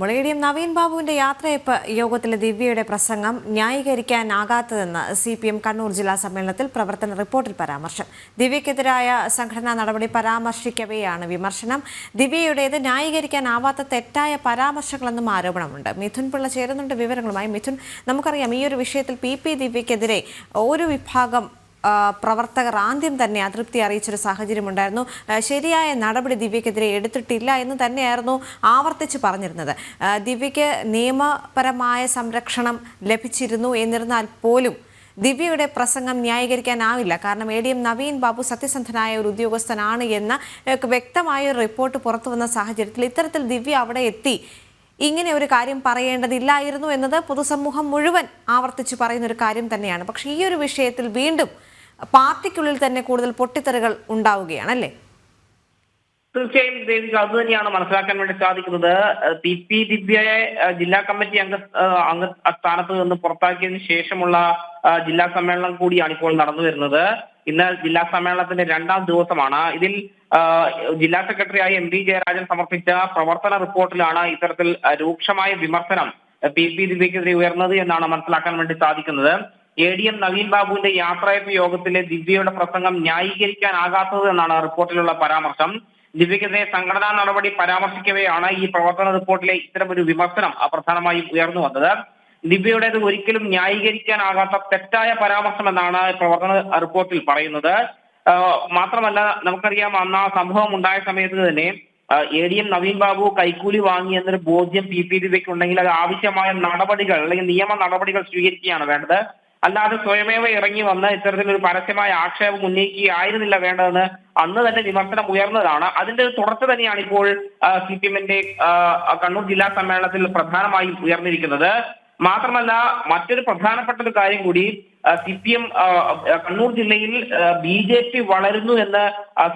മുളയടിയം നവീൻ ബാബുവിന്റെ യാത്രയപ്പ് യോഗത്തിലെ ദിവ്യയുടെ പ്രസംഗം ന്യായീകരിക്കാനാകാത്തതെന്ന് CPM കണ്ണൂർ ജില്ലാ സമ്മേളനത്തിൽ പ്രവർത്തന റിപ്പോർട്ടിൽ പരാമർശം. ദിവ്യക്കെതിരായ സംഘടനാ നടപടി പരാമർശിക്കവെയാണ് വിമർശനം. ദിവ്യയുടേത് ന്യായീകരിക്കാനാവാത്ത തെറ്റായ പരാമർശങ്ങളെന്നും ആരോപണമുണ്ട്. മിഥുൻ പിള്ള ചേരുന്നുണ്ട് വിവരങ്ങളുമായി. മിഥുൻ, നമുക്കറിയാം ഈ ഒരു വിഷയത്തിൽ PP ദിവ്യക്കെതിരെ ഒരു വിഭാഗം പ്രവർത്തകർ ആദ്യം തന്നെ അതൃപ്തി അറിയിച്ചൊരു സാഹചര്യമുണ്ടായിരുന്നു. ശരിയായ നടപടി ദിവ്യക്കെതിരെ എടുത്തിട്ടില്ല എന്ന് തന്നെയായിരുന്നു ആവർത്തിച്ച് പറഞ്ഞിരുന്നത്. ദിവ്യയ്ക്ക് നിയമപരമായ സംരക്ഷണം ലഭിച്ചിരുന്നു എന്നിരുന്നാൽ പോലും ദിവ്യയുടെ പ്രസംഗം ന്യായീകരിക്കാനാവില്ല. കാരണം ADM നവീൻ ബാബു സത്യസന്ധനായ ഒരു ഉദ്യോഗസ്ഥനാണ് എന്ന വ്യക്തമായ ഒരു റിപ്പോർട്ട് പുറത്തു വന്ന സാഹചര്യത്തിൽ ഇത്തരത്തിൽ ദിവ്യ അവിടെ എത്തി ഇങ്ങനെ ഒരു കാര്യം പറയേണ്ടതില്ലായിരുന്നു എന്നത് പൊതുസമൂഹം മുഴുവൻ ആവർത്തിച്ച് പറയുന്ന ഒരു കാര്യം തന്നെയാണ്. പക്ഷേ ഈ ഒരു വിഷയത്തിൽ വീണ്ടും പാർട്ടിക്കുള്ളിൽ തന്നെ കൂടുതൽ പൊട്ടിത്തെറികൾ ഉണ്ടാവുകയാണല്ലേ? തീർച്ചയായും ദേവിക, അത് തന്നെയാണ് മനസ്സിലാക്കാൻ വേണ്ടി സാധിക്കുന്നത്. PP ദിവ്യയെ ജില്ലാ കമ്മിറ്റി അംഗ സ്ഥാനത്ത് നിന്ന് പുറത്താക്കിയതിനു ശേഷമുള്ള ജില്ലാ സമ്മേളനം കൂടിയാണ് ഇപ്പോൾ നടന്നു വരുന്നത്. ഇന്ന് ജില്ലാ സമ്മേളനത്തിന്റെ 2ാം ദിവസമാണ്. ഇതിൽ ജില്ലാ സെക്രട്ടറിയായി MD ജയരാജൻ സമർപ്പിച്ച പ്രവർത്തന റിപ്പോർട്ടിലാണ് ഇത്തരത്തിൽ രൂക്ഷമായ വിമർശനം PP ദിവ്യക്കെതിരെ ഉയർന്നത് എന്നാണ് മനസ്സിലാക്കാൻ വേണ്ടി സാധിക്കുന്നത്. ADM നവീൻ ബാബുവിന്റെ യാത്രയപ്പ് യോഗത്തിലെ ദിവ്യയുടെ പ്രസംഗം ന്യായീകരിക്കാനാകാത്തത് എന്നാണ് റിപ്പോർട്ടിലുള്ള പരാമർശം. ദിവ്യക്കെതിരെ സംഘടനാ നടപടി പരാമർശിക്കവെയാണ് ഈ പ്രവർത്തന റിപ്പോർട്ടിലെ ഇത്തരമൊരു വിമർശനം പ്രധാനമായും ഉയർന്നു വന്നത്. ദിവ്യയുടേത് ഒരിക്കലും ന്യായീകരിക്കാനാകാത്ത തെറ്റായ പരാമർശം എന്നാണ് പ്രവർത്തന റിപ്പോർട്ടിൽ പറയുന്നത്. മാത്രമല്ല, നമുക്കറിയാം അന്ന് ആ സംഭവം ഉണ്ടായ സമയത്ത് തന്നെ ADM നവീൻ ബാബു കൈക്കൂലി വാങ്ങി എന്നൊരു ബോധ്യം PP ദിവ്യയ്ക്ക് ഉണ്ടെങ്കിൽ അത് ആവശ്യമായ നടപടികൾ അല്ലെങ്കിൽ നിയമ നടപടികൾ സ്വീകരിക്കുകയാണ് വേണ്ടത്. അല്ലാതെ സ്വയമേവ ഇറങ്ങി വന്ന് ഇത്തരത്തിലൊരു പരസ്യമായ ആക്ഷേപം ഉന്നയിക്കുകയായിരുന്നില്ല വേണ്ടതെന്ന് അന്ന് തന്നെ വിമർശനം ഉയർന്നതാണ്. അതിന്റെ തുടർച്ച തന്നെയാണ് ഇപ്പോൾ CPMന്റെ കണ്ണൂർ ജില്ലാ സമ്മേളനത്തിൽ പ്രധാനമായും ഉയർന്നിരിക്കുന്നത്. മാത്രമല്ല, മറ്റൊരു പ്രധാനപ്പെട്ട ഒരു കാര്യം കൂടി, CPM കണ്ണൂർ ജില്ലയിൽ BJP വളരുന്നു എന്ന്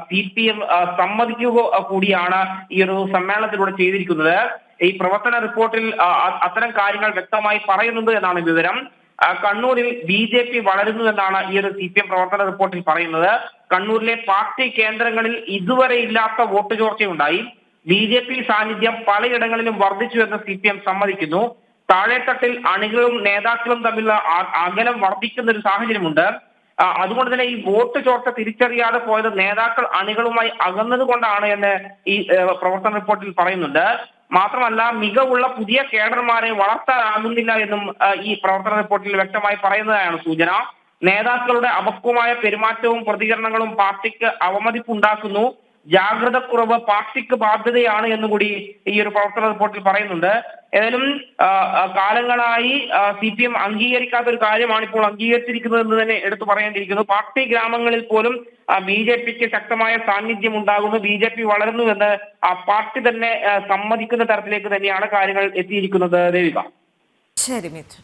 CPM സമ്മതിക്കുക കൂടിയാണ് ഈ ഒരു സമ്മേളനത്തിലൂടെ ചെയ്തിരിക്കുന്നത്. ഈ പ്രവർത്തന റിപ്പോർട്ടിൽ അത്തരം കാര്യങ്ങൾ വ്യക്തമായി പറയുന്നുണ്ട് എന്നാണ് വിവരം. കണ്ണൂരിൽ BJP വളരുന്നു എന്നാണ് ഈ ഒരു CPM പ്രവർത്തന റിപ്പോർട്ടിൽ പറയുന്നത്. കണ്ണൂരിലെ പാർട്ടി കേന്ദ്രങ്ങളിൽ ഇതുവരെ ഇല്ലാത്ത വോട്ട് ചോർച്ചയുണ്ടായി. BJP സാന്നിധ്യം പലയിടങ്ങളിലും വർദ്ധിച്ചു എന്ന് CPM സമ്മതിക്കുന്നു. താഴെത്തട്ടിൽ അണികളും നേതാക്കളും തമ്മിലുള്ള അകലം വർദ്ധിക്കുന്ന ഒരു സാഹചര്യമുണ്ട്. അതുകൊണ്ട് തന്നെ ഈ വോട്ട് ചോർച്ച തിരിച്ചറിയാതെ പോയത് നേതാക്കൾ അണികളുമായി അകന്നത് കൊണ്ടാണ് എന്ന് ഈ പ്രവർത്തന റിപ്പോർട്ടിൽ പറയുന്നുണ്ട്. മാത്രമല്ല, മികവുള്ള പുതിയ കേഡർമാരെ വളർത്താനാകുന്നില്ല എന്നും ഈ പ്രവർത്തന റിപ്പോർട്ടിൽ വ്യക്തമായി പറയുന്നതാണ് സൂചന. നേതാക്കളുടെ അപക്വമായ പെരുമാറ്റവും പ്രതികരണങ്ങളും പാർട്ടിക്ക് അവമതിപ്പുണ്ടാക്കുന്നു. ജാഗ്രതക്കുറവ് പാർട്ടിക്ക് ബാധ്യതയാണ് എന്നുകൂടി ഈ ഒരു പ്രവർത്തന റിപ്പോർട്ടിൽ പറയുന്നുണ്ട്. ഏതായാലും കാലങ്ങളായി CPM അംഗീകരിക്കാത്ത ഒരു കാര്യമാണ് ഇപ്പോൾ അംഗീകരിച്ചിരിക്കുന്നത് എന്ന് തന്നെ എടുത്തു പറയേണ്ടിയിരിക്കുന്നു. പാർട്ടി ഗ്രാമങ്ങളിൽ പോലും BJPക്ക് ശക്തമായ സാന്നിധ്യം ഉണ്ടാകുന്നു, BJP വളരുന്നു എന്ന് പാർട്ടി തന്നെ സമ്മതിക്കുന്ന തരത്തിലേക്ക് തന്നെയാണ് കാര്യങ്ങൾ എത്തിയിരിക്കുന്നത്. ദേവിക. ശരി മിഥുൻ.